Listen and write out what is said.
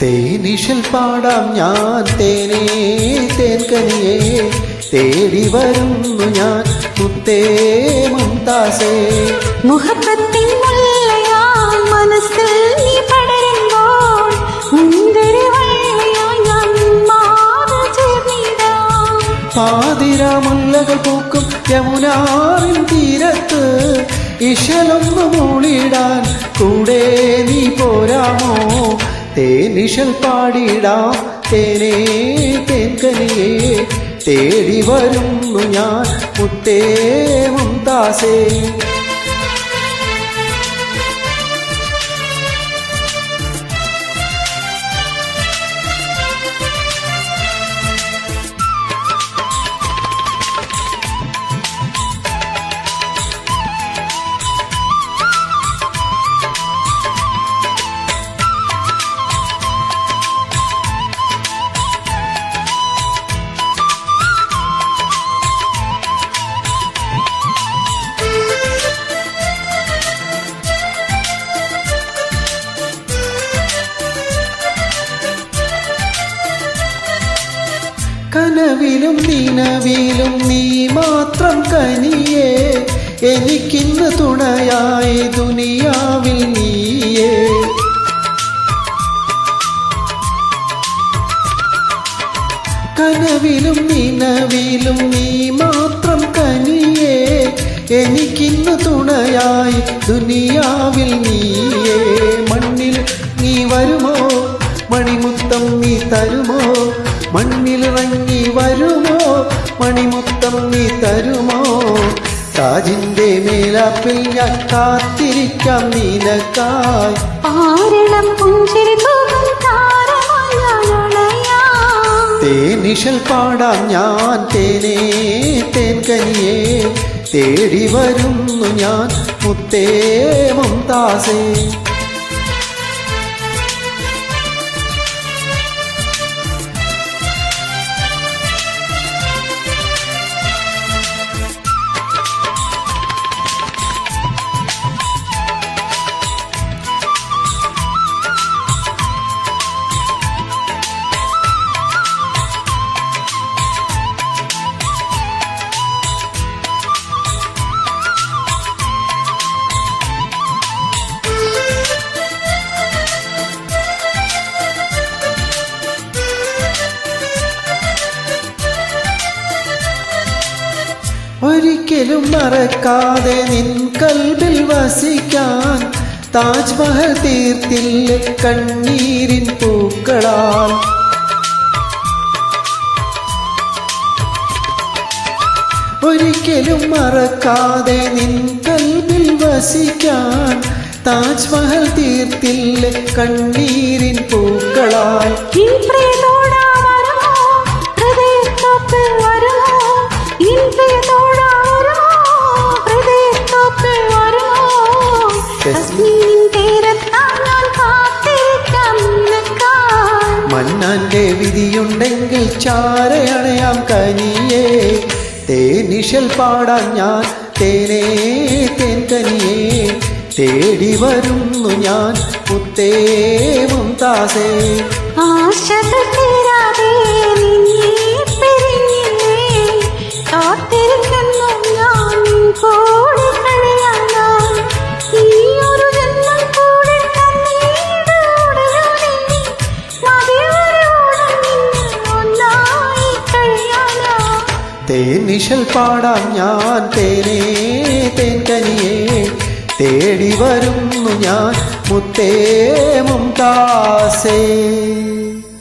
തേനിശൽ പാടാം ഞാൻ തേനേ തേൻകനിയേ തേടി വരുന്നു ഞാൻ മുത്തേ മുംതാസേ മുഹബത്തിൻ മുല്ലയാൽ മനസ്സിൽ നീ പടരുമ്പോൾ മുന്തിരി വള്ളിയായി ഞാൻ മാറി ചേർന്നിടാം. പാതിരാമുല്ലകൾ പൂക്കും യമുനാവിൻ തീരത്ത് ഇശലൊന്നു മൂളിടാൻ കൂടെ നീ പോരാമോ? തേനിശൽ പാടിടാം തേനേ തേൻകനിയേ തേടി വരുന്നു ഞാൻ മുത്തേ മുംതാസേ. കനവിലും നിനവിലും നീ മാത്രം കനിയേ എനിക്കിന്ന് തുണയായി ദുനിയാവിൽ നീയേ. കനവിലും നിനവിലും നീ മാത്രം കനിയേ എനിക്കിന്ന് തുണയായി ദുനിയാവിൽ നീയേ. മണ്ണിൽ നീ വരുമോ മണിമുത്തം നീ തരുമോ? മണ്ണിലിറങ്ങി വരുമോ മണിമുത്തം നീ തരുമോ? താജിന്റെ മേലാപ്പിൽ ഞാൻ കാത്തിരിക്കാം നിനക്കായി. തേനിശൽ പാടാം ഞാൻ തേനേ തേൻകനിയേ തേടി വരുന്നു ഞാൻ മുത്തേ മുംതാസേ. ഒരിക്കലും മറക്കാതെ നിൻ കൽബിൽ വസിക്കാൻ താജ്മഹൽ തീർത്തില്ല കണ്ണീരിൻ പൂക്കളാൽ. ഒരിക്കലും മറക്കാതെ നിൻ കൽബിൽ വസിക്കാൻ താജ്മഹൽ തീർത്തില്ല കണ്ണീരിൻ പൂക്കളാൽ. മന്നാന്റെ വിധിയുണ്ടെങ്കിൽ ചാരയണയാം കനിയേ തേനിശൽ പാടാൻ ഞാൻ തേനേ തേൻകനിയേ തേടി വരുന്നു ഞാൻ മുത്തേ മുംതാസേ. തേനിശൽ പാടാം ഞാൻ തേനേ തേൻകനിയേ തേടി വരുന്നു ഞാൻ മുത്തേ മുംതാസേ.